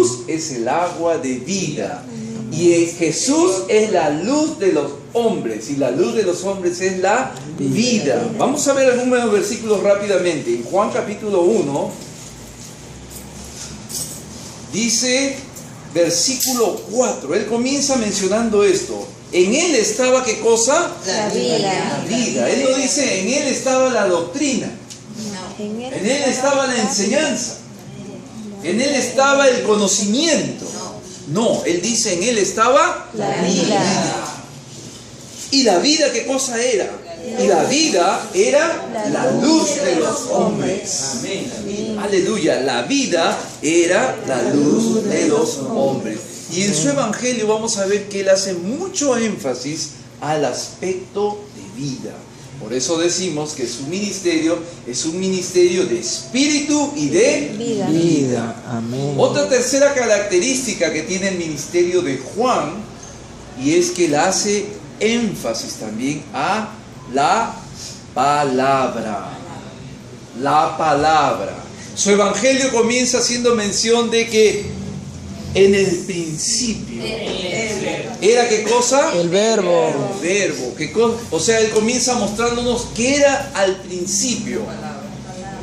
Jesús es el agua de vida. Y Jesús es la luz de los hombres. Y la luz de los hombres es la vida. Vamos a ver algunos versículos rápidamente. En Juan capítulo 1 dice, versículo 4. Él comienza mencionando esto. En él estaba, ¿qué cosa? La vida. La vida. Él no dice, en él estaba la doctrina. En él estaba la enseñanza. En él estaba el conocimiento. No, él dice, en él estaba la vida. ¿Y la vida qué cosa era? Y la vida era la luz de los hombres. Amén. Aleluya. La vida era la luz de los hombres. Y en su evangelio vamos a ver que él hace mucho énfasis al aspecto de vida. Por eso decimos que su ministerio es un ministerio de espíritu y de vida. Amén. Otra tercera característica que tiene el ministerio de Juan, y es que él hace énfasis también a la palabra. La palabra. Su evangelio comienza haciendo mención de que en el principio era ¿qué cosa? El verbo. El verbo. ¿Qué cosa? O sea, él comienza mostrándonos qué era al principio.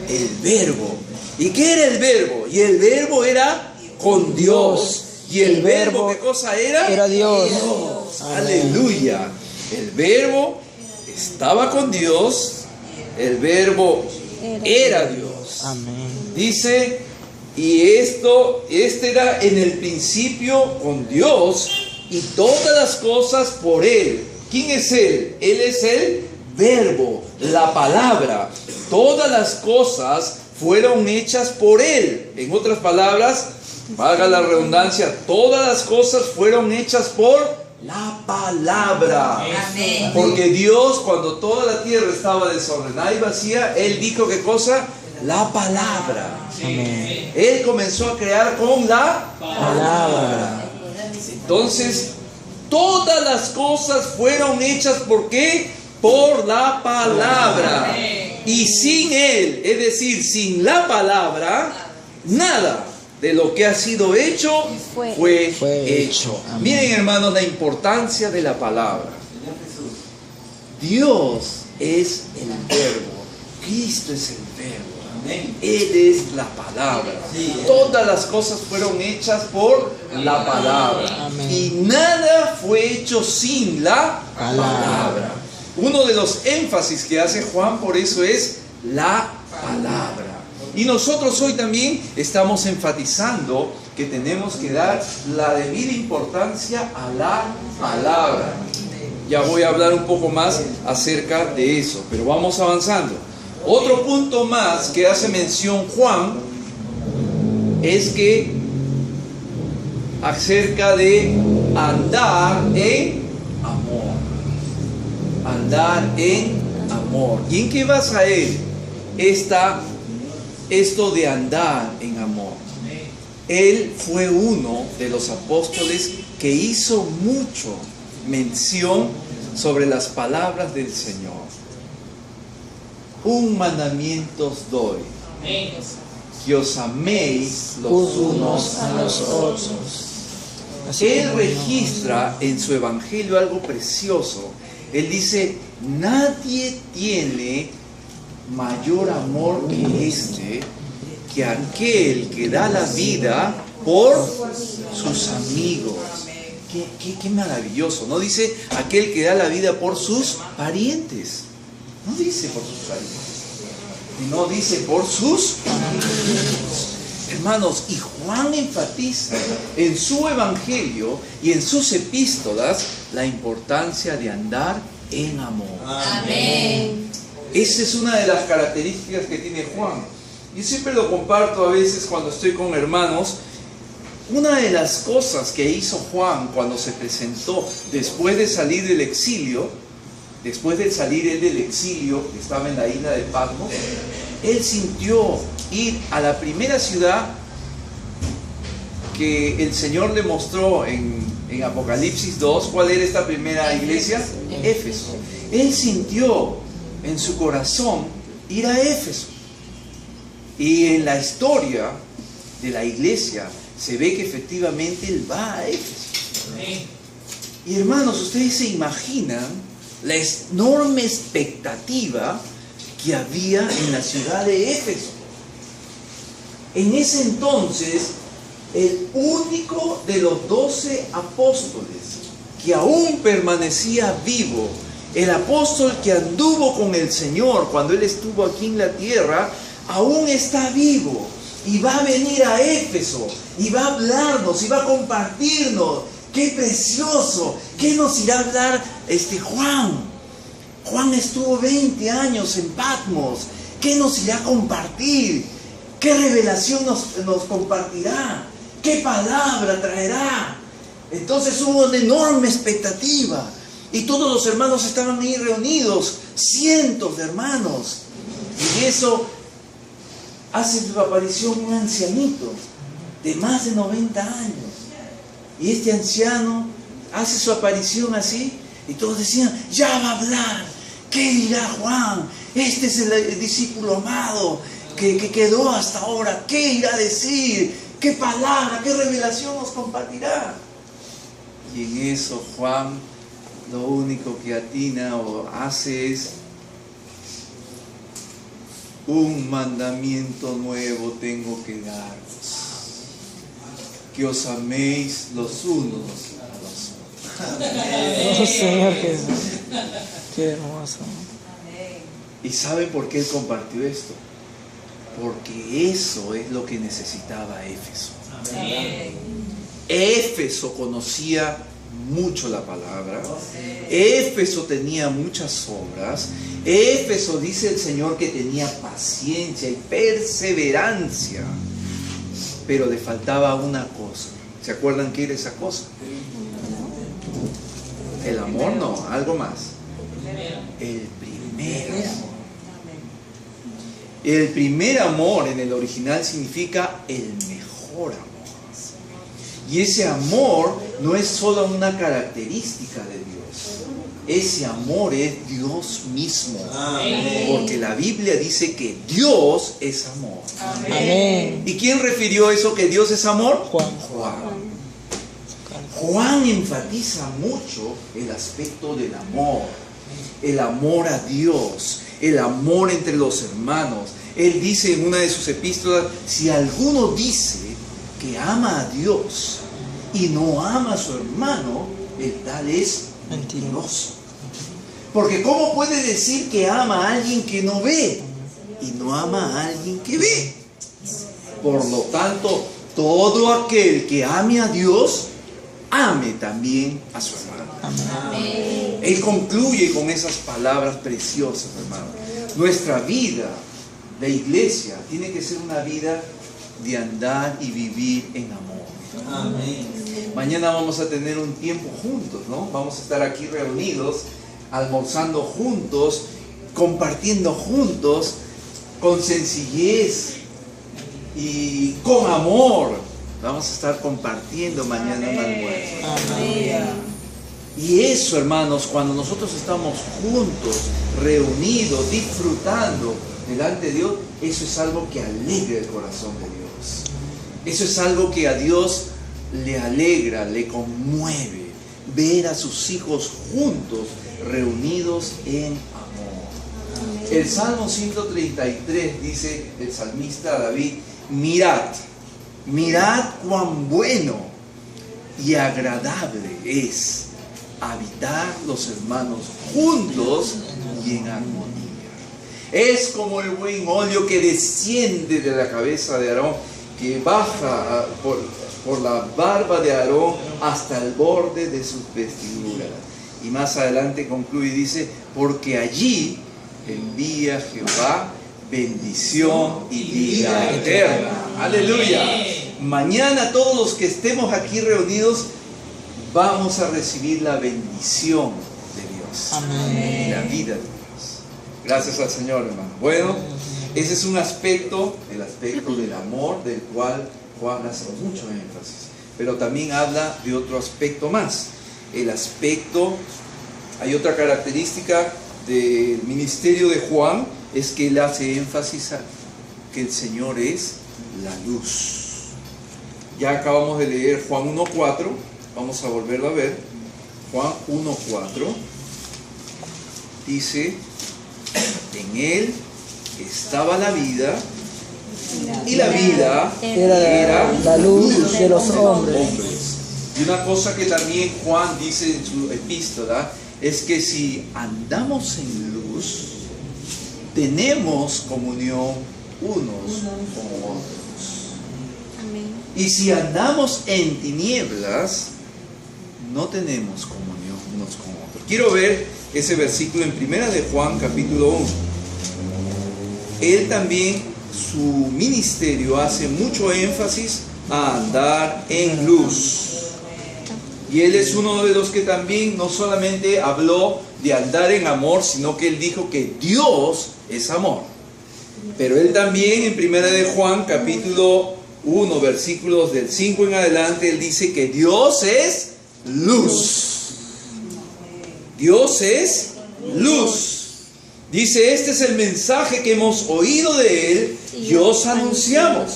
El verbo. ¿Y qué era el verbo? Y el verbo era con Dios. ¿Y el verbo qué cosa era? Era Dios. Aleluya. El verbo estaba con Dios. El verbo era Dios. Amén. Dice, y este era en el principio con Dios, y todas las cosas por Él. ¿Quién es Él? Él es el verbo, la palabra. Todas las cosas fueron hechas por Él. En otras palabras, valga la redundancia, todas las cosas fueron hechas por la palabra. Amén. Porque Dios, cuando toda la tierra estaba desordenada y vacía, Él dijo ¿qué cosa? La palabra. Amén. Él comenzó a crear con la Palabra. Entonces, todas las cosas fueron hechas ¿por qué? Por la palabra. Y sin Él, es decir, sin la palabra, nada de lo que ha sido hecho fue hecho. Amén. Miren, hermanos, la importancia de la palabra. Dios es el verbo. Cristo es el verbo. Él es la palabra. Todas las cosas fueron hechas por la palabra. Amén. Y nada fue hecho sin la palabra. Uno de los énfasis que hace Juan por eso es la palabra. Y nosotros hoy también estamos enfatizando que tenemos que dar la debida importancia a la palabra. Ya voy a hablar un poco más acerca de eso, pero vamos avanzando. Otro punto más que hace mención Juan es que acerca de andar en amor. Andar en amor. ¿Y en qué basa él esto de andar en amor? Él fue uno de los apóstoles que hizo mucho mención sobre las palabras del Señor. Un mandamiento os doy, que os améis los unos a los otros. Él registra en su evangelio algo precioso. Él dice, nadie tiene mayor amor que este, que aquel que da la vida por sus amigos. Qué maravilloso. No dice aquel que da la vida por sus parientes. No dice por sus parientes. No dice por sus amigos. Hermanos, y Juan enfatiza en su evangelio y en sus epístolas la importancia de andar en amor. Amén. Esa es una de las características que tiene Juan. Yo siempre lo comparto a veces cuando estoy con hermanos. Una de las cosas que hizo Juan cuando se presentó después de salir del exilio, después de salir él del exilio, que estaba en la isla de Patmos, él sintió ir a la primera ciudad que el Señor le mostró en Apocalipsis 2. ¿Cuál era esta primera iglesia? Éfeso. Él sintió en su corazón ir a Éfeso. Y en la historia de la iglesia se ve que efectivamente él va a Éfeso. Y hermanos, ustedes se imaginan la enorme expectativa que había en la ciudad de Éfeso. En ese entonces, el único de los 12 apóstoles que aún permanecía vivo, el apóstol que anduvo con el Señor cuando Él estuvo aquí en la tierra, aún está vivo y va a venir a Éfeso y va a hablarnos y va a compartirnos. ¡Qué precioso! ¿Qué nos irá a hablar Juan? Juan estuvo 20 años en Patmos. ¿Qué nos irá a compartir? ¿Qué revelación nos compartirá? ¿Qué palabra traerá? Entonces hubo una enorme expectativa. Y todos los hermanos estaban ahí reunidos, cientos de hermanos. Y eso hace su aparición un ancianito de más de 90 años. Y este anciano hace su aparición así. Y todos decían, ya va a hablar. ¿Qué dirá Juan? Este es el discípulo amado que quedó hasta ahora. ¿Qué irá a decir? ¿Qué palabra, qué revelación nos compartirá? Y en eso Juan lo único que atina o hace es: un mandamiento nuevo tengo que daros, que os améis los unos a los otros. Oh, Señor Jesús. Qué hermoso. ¿Y saben por qué Él compartió esto? Porque eso es lo que necesitaba Éfeso. Éfeso conocía mucho la palabra. Éfeso tenía muchas obras. Éfeso, dice el Señor, que tenía paciencia y perseverancia. Pero le faltaba una cosa. ¿Se acuerdan qué era esa cosa? El amor, no, algo más. El primer amor. El primer amor en el original significa el mejor amor. Y ese amor no es solo una característica de Dios. Ese amor es Dios mismo. Amén. Porque la Biblia dice que Dios es amor. Amén. ¿Y quién refirió eso, que Dios es amor? Juan. Juan enfatiza mucho el aspecto del amor. El amor a Dios, el amor entre los hermanos. Él dice en una de sus epístolas: si alguno dice que ama a Dios y no ama a su hermano, el tal es mentiroso. Porque ¿cómo puede decir que ama a alguien que no ve y no ama a alguien que ve? Por lo tanto, todo aquel que ame a Dios, ame también a su hermano. Amén. Él concluye con esas palabras preciosas, hermano. Nuestra vida de iglesia tiene que ser una vida de andar y vivir en amor. Amén. Mañana vamos a tener un tiempo juntos, ¿no? Vamos a estar aquí reunidos, almorzando juntos, compartiendo juntos, con sencillez y con amor. Vamos a estar compartiendo mañana un almuerzo. Amén. Y eso, hermanos, cuando nosotros estamos juntos, reunidos, disfrutando delante de Dios, eso es algo que alegra el corazón de Dios. Eso es algo que a Dios le alegra, le conmueve, ver a sus hijos juntos, reunidos en amor. El Salmo 133 dice el salmista David: mirad cuán bueno y agradable es habitar los hermanos juntos y en armonía. Es como el buen óleo que desciende de la cabeza de Aarón, que baja por la barba de Aarón hasta el borde de sus vestiduras. Y más adelante concluye y dice: porque allí envía Jehová bendición y vida eterna. Aleluya. Mañana todos los que estemos aquí reunidos vamos a recibir la bendición de Dios. Amén. Y la vida de Dios. Gracias al Señor, hermano. Bueno, ese es un aspecto, el aspecto del amor, del cual Juan hace mucho énfasis. Pero también habla de otro aspecto más. El aspecto, hay otra característica del ministerio de Juan, es que él hace énfasis a que el Señor es la luz. Ya acabamos de leer Juan 1:4. Vamos a volverlo a ver. Juan 1:4. Dice, en él estaba la vida, y la vida era la luz de los hombres. Y una cosa que también Juan dice en su epístola es que si andamos en luz, tenemos comunión unos con otros. Y si andamos en tinieblas, no tenemos comunión unos con otros. Quiero ver ese versículo en 1 de Juan, capítulo 1. Él también, su ministerio hace mucho énfasis a andar en luz. Y él es uno de los que también no solamente habló de andar en amor, sino que él dijo que Dios es amor. Pero él también en 1 de Juan, capítulo 1, versículos del 5 en adelante, él dice que Dios es luz. Dios es luz. Dice, este es el mensaje que hemos oído de él y os anunciamos.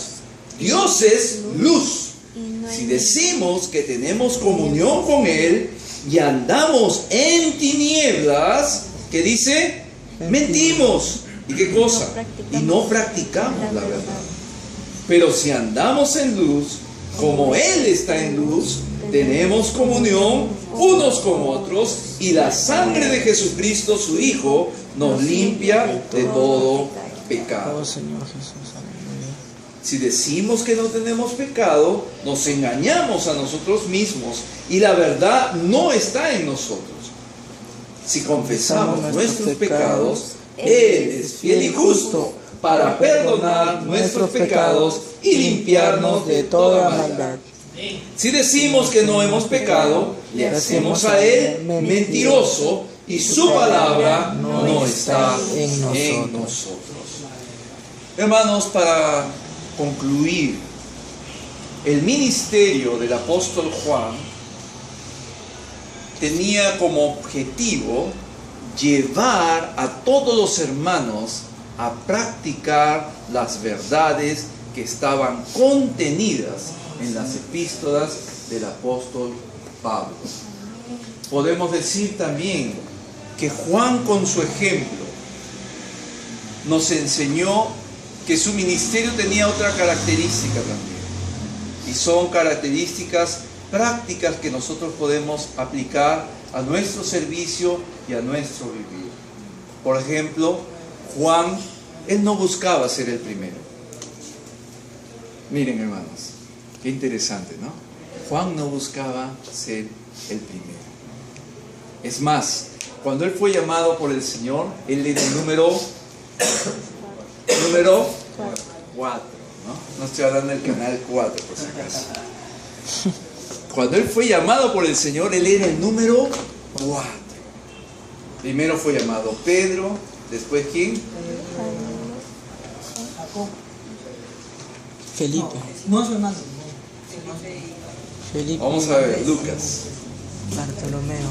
Dios es luz. Si decimos que tenemos comunión con él y andamos en tinieblas, ¿qué dice? Mentimos. ¿Y qué cosa? Y no practicamos la verdad. Pero si andamos en luz, como él está en luz, tenemos comunión unos con otros, y la sangre de Jesucristo, su Hijo, nos limpia de todo pecado. Oh Señor Jesús, aleluya. Si decimos que no tenemos pecado, nos engañamos a nosotros mismos y la verdad no está en nosotros. Si confesamos nuestros pecados, Él es fiel y justo para perdonar nuestros pecados y limpiarnos de toda maldad. Si decimos que no hemos pecado, le hacemos a Él mentiroso y su palabra no está en nosotros. Hermanos, para concluir, el ministerio del apóstol Juan tenía como objetivo llevar a todos los hermanos a practicar las verdades que estaban contenidas en las epístolas del apóstol Pablo. Podemos decir también que Juan, con su ejemplo, nos enseñó que su ministerio tenía otra característica también, y son características prácticas que nosotros podemos aplicar a nuestro servicio y a nuestro vivir. Por ejemplo, Juan, él no buscaba ser el primero. Miren, hermanos, qué interesante, ¿no? Juan no buscaba ser el primero. Es más, cuando él fue llamado por el Señor, él era el número 4, ¿no? No estoy hablando del canal 4, por si acaso. Cuando él fue llamado por el Señor, él era el número 4. Primero fue llamado Pedro, después ¿quién? Felipe. No, su hermano. Felipe. Vamos a ver, Lucas. Bartolomeo.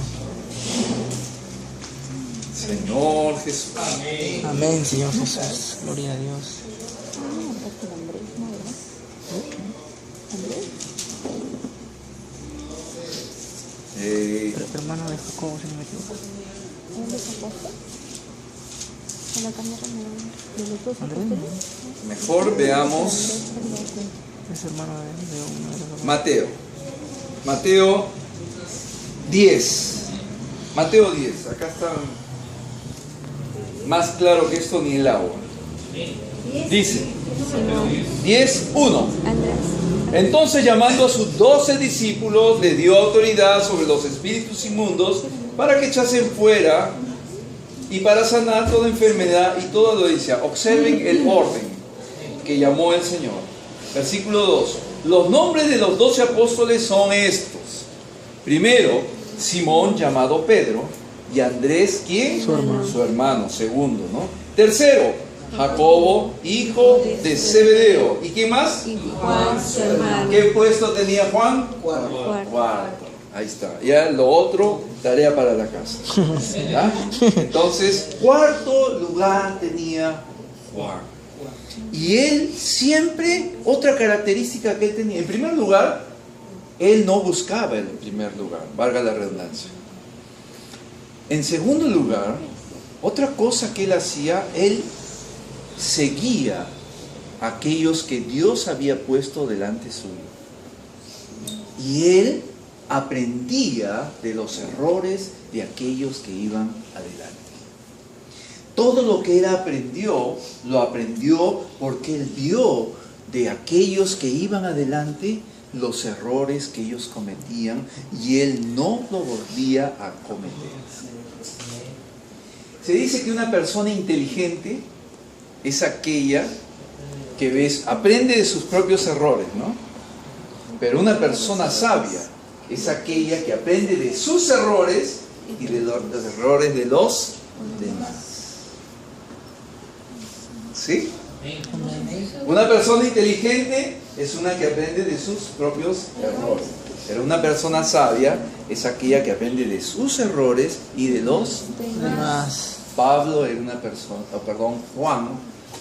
Señor Jesús. Amén, Señor Jesús. Gloria a Dios. Pero, hermano de Jacobo, si no me equivoco. Andrés, Mejor veamos es hermano de uno de los. Mateo. Mateo 10. Mateo 10. Acá está más claro que esto ni el agua. Dice 10:1. Entonces, llamando a sus 12 discípulos, les dio autoridad sobre los espíritus inmundos para que echasen fuera y para sanar toda enfermedad y toda dolencia. Observen el orden que llamó el Señor. Versículo 2. Los nombres de los 12 apóstoles son estos. Primero, Simón, llamado Pedro, y Andrés, ¿quién? Su hermano. Segundo, ¿no? Tercero, Jacobo, hijo de Zebedeo. ¿Y quién más? Y Juan, su hermano. ¿Qué puesto tenía Juan? Cuarto. Ahí está. Ya lo otro, tarea para la casa. ¿Ya? Entonces, cuarto lugar tenía Juan. Y él siempre, otra característica que él tenía, en primer lugar, él no buscaba el primer lugar, valga la redundancia. En segundo lugar, otra cosa que él hacía, él seguía a aquellos que Dios había puesto delante suyo. Y él aprendía de los errores de aquellos que iban adelante. Todo lo que él aprendió, lo aprendió porque él vio de aquellos que iban adelante los errores que ellos cometían y él no lo volvía a cometer. Se dice que una persona inteligente es aquella que aprende de sus propios errores, ¿no? Pero una persona sabia es aquella que aprende de sus errores y de los errores de los demás. ¿Sí? Una persona inteligente es una que aprende de sus propios errores. Pero una persona sabia es aquella que aprende de sus errores y de los demás. Pablo era una persona, Juan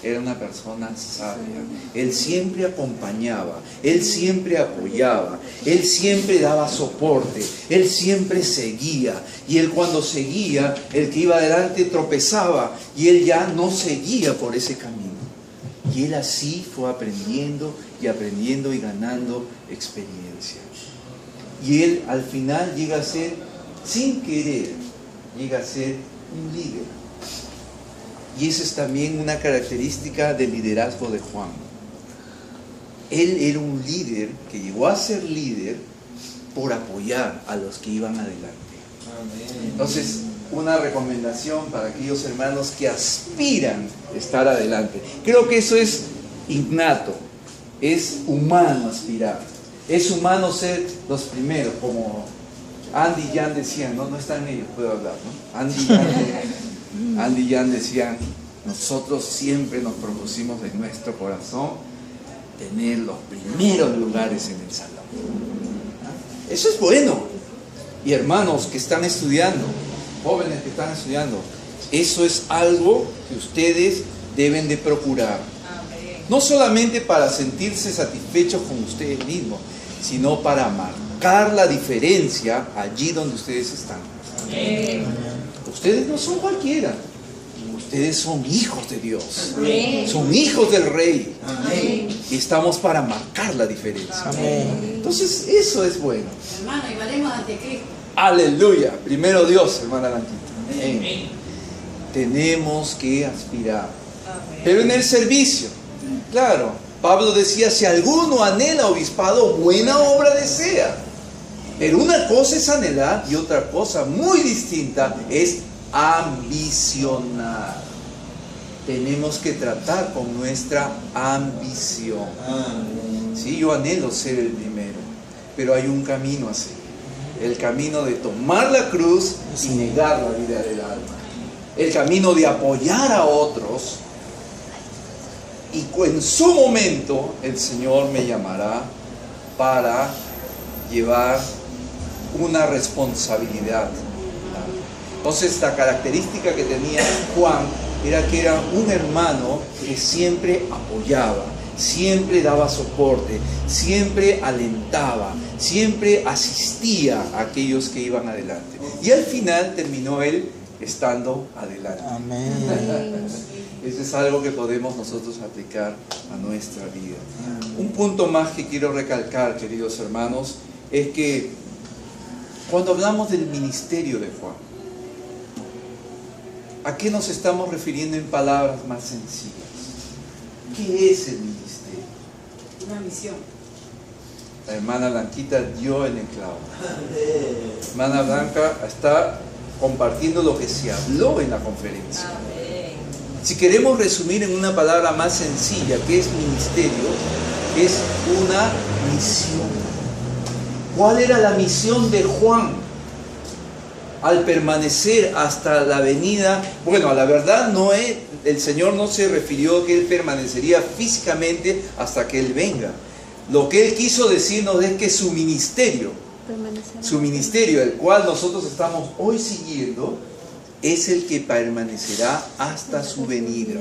era una persona sabia. Él siempre acompañaba, él siempre apoyaba, él siempre daba soporte, él siempre seguía. Y él cuando seguía, el que iba adelante tropezaba y él ya no seguía por ese camino. Y él así fue aprendiendo y ganando experiencia. Y él al final llega a ser, sin querer, llega a ser un líder. Y esa es también una característica del liderazgo de Juan. Él era un líder que llegó a ser líder por apoyar a los que iban adelante. Entonces, una recomendación para aquellos hermanos que aspiran a estar adelante. Creo que eso es innato, es humano aspirar, es humano ser los primeros, como Andy y Jan decían, no están ellos, puedo hablar, ¿no? Andy y Jan decían, nosotros siempre nos propusimos de nuestro corazón tener los primeros lugares en el salón. Eso es bueno. Y hermanos que están estudiando, jóvenes que están estudiando, eso es algo que ustedes deben de procurar. No solamente para sentirse satisfechos con ustedes mismos, sino para marcar la diferencia allí donde ustedes están. Amén. Ustedes no son cualquiera. Ustedes son hijos de Dios. Amén. Son hijos del Rey. Amén. Y estamos para marcar la diferencia. Amén. Entonces, eso es bueno. Hermano, y valemos ante Cristo. Aleluya. Primero Dios, hermana Blanquita. Amén. Tenemos que aspirar. Amén. Pero en el servicio, claro, Pablo decía, si alguno anhela obispado, buena obra desea. Pero una cosa es anhelar y otra cosa muy distinta es ambicionar. Tenemos que tratar con nuestra ambición. Sí, yo anhelo ser el primero, pero hay un camino a seguir. El camino de tomar la cruz y negar la vida del alma. El camino de apoyar a otros. Y en su momento el Señor me llamará para llevar una responsabilidad. Entonces la característica que tenía Juan era que era un hermano que siempre apoyaba, siempre daba soporte, siempre alentaba, siempre asistía a aquellos que iban adelante. Y al final terminó él estando adelante. Amén. Eso es algo que podemos nosotros aplicar a nuestra vida. Un punto más que quiero recalcar, queridos hermanos, es que cuando hablamos del ministerio de Juan, ¿a qué nos estamos refiriendo en palabras más sencillas? ¿Qué es el ministerio? Una misión. La hermana Blanquita dio en el clavo. La hermana Blanca está compartiendo lo que se habló en la conferencia. Si queremos resumir en una palabra más sencilla, ¿qué es ministerio? Es una misión. ¿Cuál era la misión de Juan al permanecer hasta la venida? Bueno, a la verdad el Señor no se refirió que Él permanecería físicamente hasta que Él venga. Lo que Él quiso decirnos es que su ministerio, el cual nosotros estamos hoy siguiendo, es el que permanecerá hasta su venida.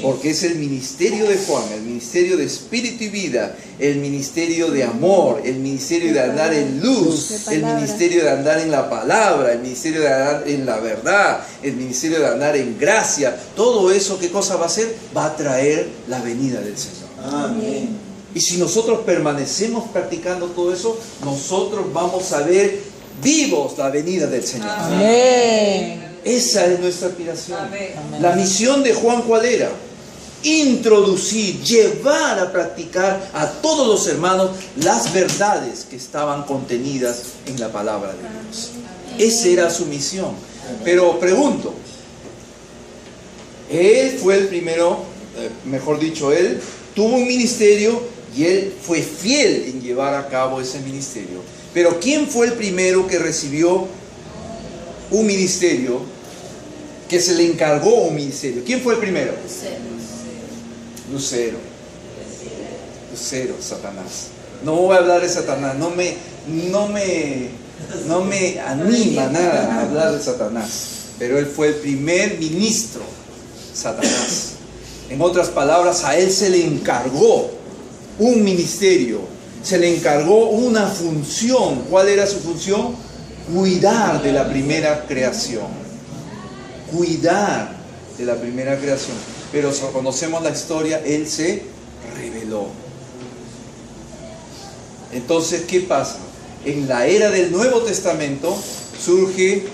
Porque es el ministerio de Juan, el ministerio de espíritu y vida, el ministerio de amor, el ministerio de andar en luz, el ministerio de andar en la palabra, el ministerio de andar en la verdad, el ministerio de andar en gracia. Todo eso, ¿qué cosa va a hacer? Va a traer la venida del Señor. Amén. Y si nosotros permanecemos practicando todo eso, nosotros vamos a ver vivos la venida del Señor. Amén. Esa es nuestra aspiración. La misión de Juan, ¿cuál era? Introducir, llevar a practicar a todos los hermanos las verdades que estaban contenidas en la palabra de Dios. Esa era su misión. Pero pregunto, él fue el primero, mejor dicho, él tuvo un ministerio y él fue fiel en llevar a cabo ese ministerio. Pero ¿quién fue el primero que recibió un ministerio, que se le encargó un ministerio? ¿Quién fue el primero? Lucero, Satanás. No voy a hablar de Satanás, no me anima nada a hablar de Satanás. Pero él fue el primer ministro, Satanás. En otras palabras, a él se le encargó un ministerio, se le encargó una función. ¿Cuál era su función? Cuidar de la primera creación. Cuidar de la primera creación. Pero si conocemos la historia, él se rebeló. Entonces, ¿qué pasa? En la era del Nuevo Testamento surge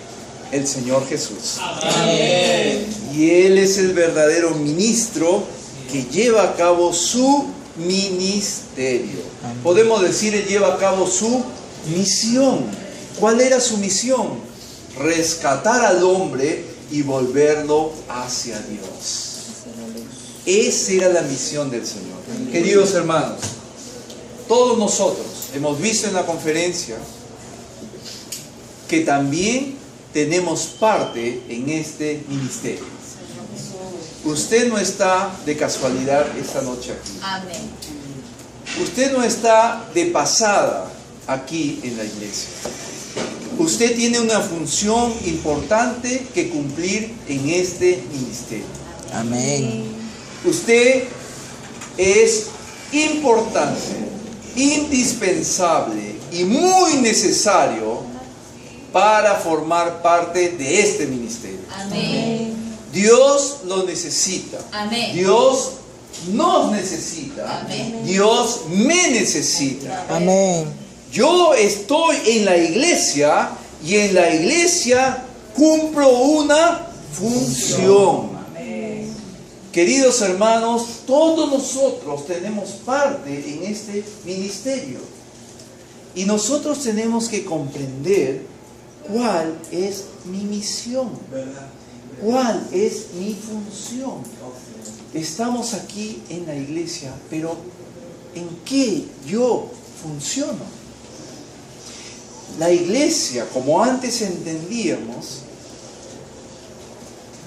el Señor Jesús. Amén. Y Él es el verdadero ministro que lleva a cabo su ministerio. Podemos decir, Él lleva a cabo su misión. ¿Cuál era su misión? Rescatar al hombre y volverlo hacia Dios. Esa era la misión del Señor. Queridos hermanos, todos nosotros hemos visto en la conferencia que también tenemos parte en este ministerio. Usted no está de casualidad esta noche aquí. Amén. Usted no está de pasada aquí en la iglesia. Usted tiene una función importante que cumplir en este ministerio. Amén. Usted es importante, indispensable y muy necesario para formar parte de este ministerio. Amén. Dios lo necesita. Amén. Dios nos necesita. Amén. Dios me necesita. Amén. Yo estoy en la iglesia y en la iglesia cumplo una función. Queridos hermanos, todos nosotros tenemos parte en este ministerio. Y nosotros tenemos que comprender cuál es mi misión. ¿Cuál es mi función? Estamos aquí en la iglesia, pero ¿en qué yo funciono? La iglesia, como antes entendíamos,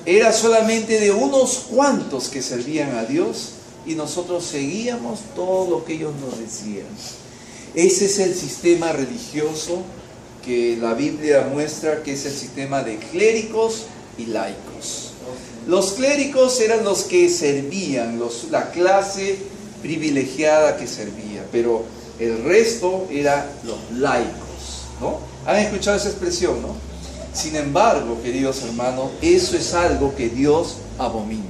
era solamente de unos cuantos que servían a Dios y nosotros seguíamos todo lo que ellos nos decían. Ese es el sistema religioso que la Biblia muestra que es el sistema de clérigos y laicos. Los clérigos eran los que servían, la clase privilegiada que servía, pero el resto eran los laicos, ¿no? ¿Han escuchado esa expresión, no? Sin embargo, queridos hermanos, eso es algo que Dios abomina.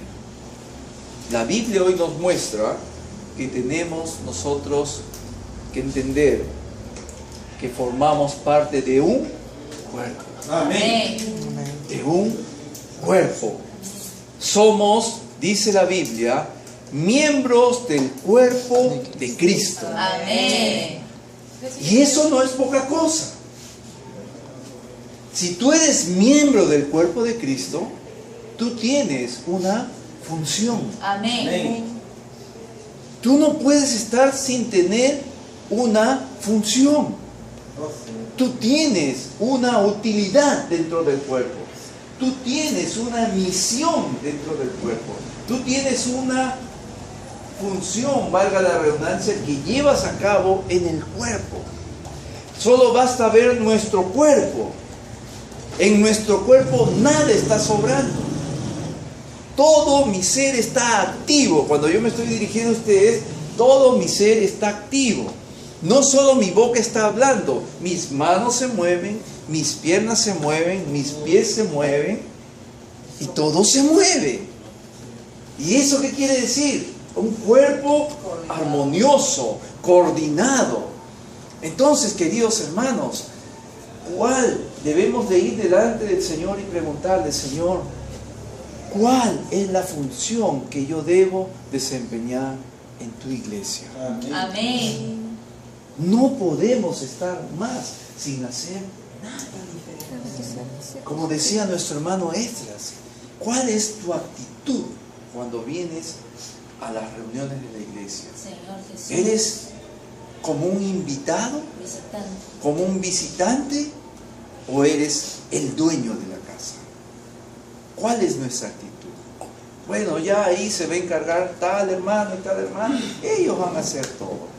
La Biblia hoy nos muestra que tenemos nosotros que entender que formamos parte de un cuerpo. Amén. De un cuerpo. Somos, dice la Biblia, miembros del cuerpo de Cristo. Amén. Y eso no es poca cosa. Si tú eres miembro del cuerpo de Cristo, tú tienes una función. Amén. Tú no puedes estar sin tener una función. Tú tienes una utilidad dentro del cuerpo. Tú tienes una misión dentro del cuerpo. Tú tienes una función, valga la redundancia, que llevas a cabo en el cuerpo. Solo basta ver nuestro cuerpo. En nuestro cuerpo nada está sobrando. Todo mi ser está activo. Cuando yo me estoy dirigiendo a ustedes, todo mi ser está activo. No solo mi boca está hablando, mis manos se mueven, mis piernas se mueven, mis pies se mueven y todo se mueve. ¿Y eso qué quiere decir? Un cuerpo armonioso, coordinado. Entonces, queridos hermanos, ¿cuál debemos de ir delante del Señor y preguntarle, Señor, ¿cuál es la función que yo debo desempeñar en tu iglesia? Amén. No podemos estar más sin hacer nada. Como decía nuestro hermano Esdras, ¿cuál es tu actitud cuando vienes a las reuniones de la iglesia? Señor Jesús. ¿Eres como un invitado, Visitante. como un visitante, o eres el dueño de la casa? ¿Cuál es nuestra actitud? Bueno, ya ahí se va a encargar tal hermano y tal hermano, ellos van a hacer todo.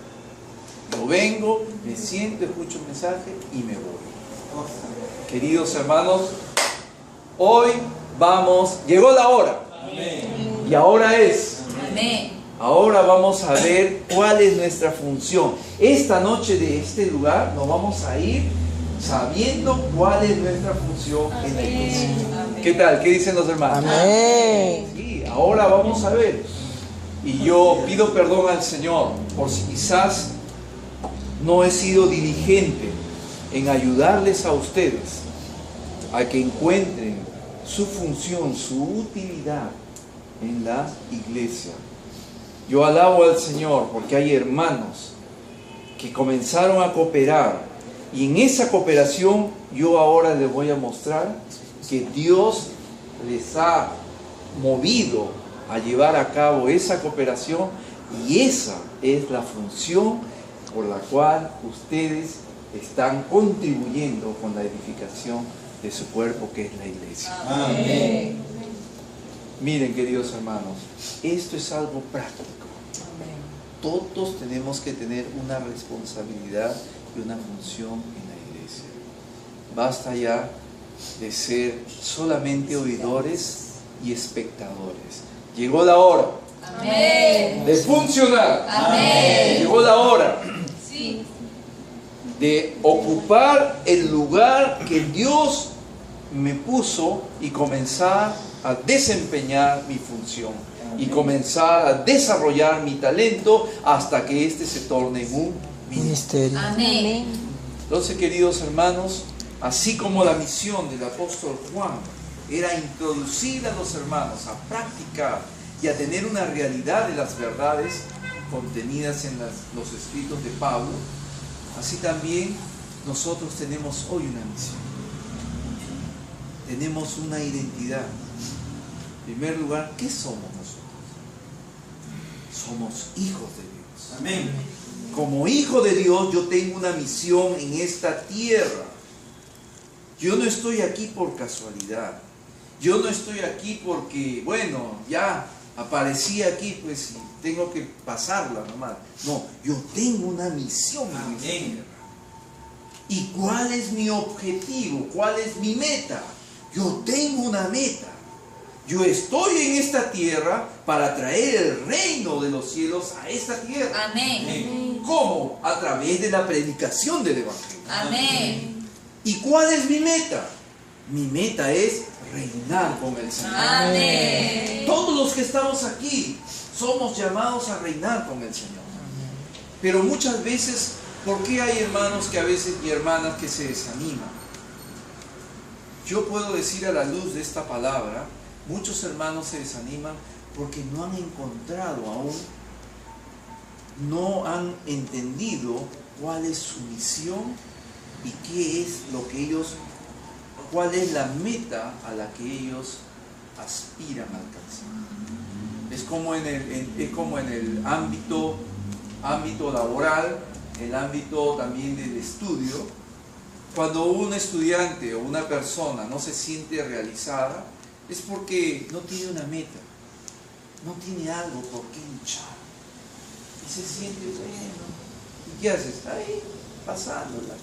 Yo vengo, me siento, escucho un mensaje y me voy. Queridos hermanos, hoy llegó la hora. Amén. Y ahora es. Amén. Ahora vamos a ver cuál es nuestra función. Esta noche de este lugar nos vamos a ir sabiendo cuál es nuestra función en la iglesia. ¿Qué tal? ¿Qué dicen los hermanos? Amén. Sí, ahora vamos a ver. Y yo pido perdón al Señor por si quizás no he sido diligente en ayudarles a ustedes a que encuentren su función, su utilidad en la iglesia. Yo alabo al Señor porque hay hermanos que comenzaron a cooperar, y en esa cooperación yo ahora les voy a mostrar que Dios les ha movido a llevar a cabo esa cooperación, y esa es la función por la cual ustedes están contribuyendo con la edificación de su cuerpo, que es la iglesia. Amén. Miren, queridos hermanos, esto es algo práctico. Todos tenemos que tener una responsabilidad y una función en la iglesia. Basta ya de ser solamente oidores y espectadores. Llegó la hora Amén. de funcionar. Amén. Llegó la hora Sí. de ocupar el lugar que Dios me puso y comenzar a desempeñar mi función y comenzar a desarrollar mi talento hasta que éste se torne en un ministerio. Ministerio. Amén. Entonces, queridos hermanos, así como la misión del apóstol Juan era introducir a los hermanos a practicar y a tener una realidad de las verdades contenidas en los escritos de Pablo, así también nosotros tenemos hoy una misión. Tenemos una identidad. En primer lugar, ¿qué somos nosotros? Somos hijos de Dios. Amén. Como hijo de Dios, yo tengo una misión en esta tierra. Yo no estoy aquí por casualidad. Yo no estoy aquí porque, bueno, ya aparecí aquí, pues y tengo que pasarla nomás. No, yo tengo una misión en esta tierra. ¿Y cuál es mi objetivo? ¿Cuál es mi meta? Yo tengo una meta. Yo estoy en esta tierra para traer el reino de los cielos a esta tierra. Amén. ¿Cómo? A través de la predicación del Evangelio. Amén. ¿Y cuál es mi meta? Mi meta es reinar con el Señor. Amén. Todos los que estamos aquí somos llamados a reinar con el Señor. Pero muchas veces, ¿por qué hay hermanos que a veces y hermanas que se desaniman? Yo puedo decir a la luz de esta palabra, muchos hermanos se desaniman porque no han encontrado aún, no han entendido cuál es su misión y qué es lo que ellos, cuál es la meta a la que ellos aspiran a alcanzar. Es como en el ámbito laboral, el ámbito también del estudio. Cuando un estudiante o una persona no se siente realizada, es porque no tiene una meta, no tiene algo por qué luchar. Y se siente, bueno, ¿y qué haces? Ahí, pasándola.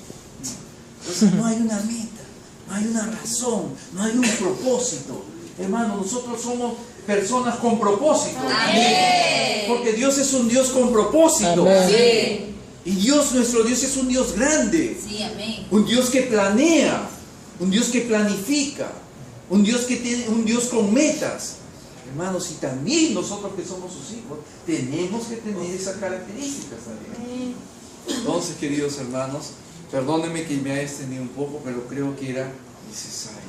Entonces no hay una meta, no hay una razón, no hay un propósito. Hermano, nosotros somos personas con propósito. Amén. Porque Dios es un Dios con propósito. Amén. Sí. Y Dios, nuestro Dios, es un Dios grande. Sí, amén. Un Dios que planea, un Dios que planifica, un Dios que tiene, un Dios con metas. Hermanos, y también nosotros que somos sus hijos, tenemos que tener esas características también. Entonces, queridos hermanos, perdónenme que me haya extendido un poco, pero creo que era necesario.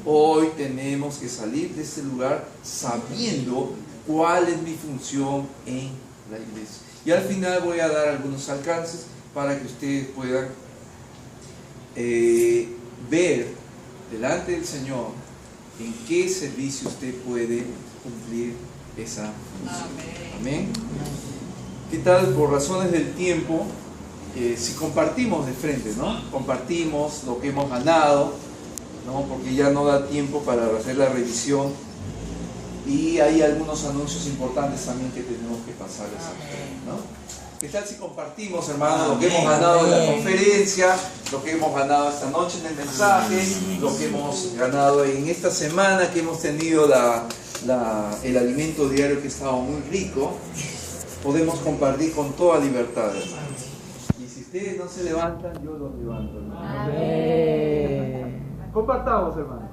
Hoy tenemos que salir de este lugar sabiendo cuál es mi función en la iglesia. Y al final voy a dar algunos alcances para que ustedes puedan ver delante del Señor en qué servicio usted puede cumplir esa función. Amén. ¿Qué tal? Por razones del tiempo, si compartimos de frente, ¿no? Compartimos lo que hemos ganado, ¿no? Porque ya no da tiempo para hacer la revisión. Y hay algunos anuncios importantes también que tenemos que pasarles a ustedes, ¿no? ¿Qué tal si compartimos, hermano, lo que hemos ganado en la conferencia, lo que hemos ganado esta noche en el mensaje, lo que hemos ganado en esta semana que hemos tenido el alimento diario que estaba muy rico? Podemos compartir con toda libertad, hermano. Y si ustedes no se levantan, yo los levanto, hermano. Amén. Compartamos, hermano.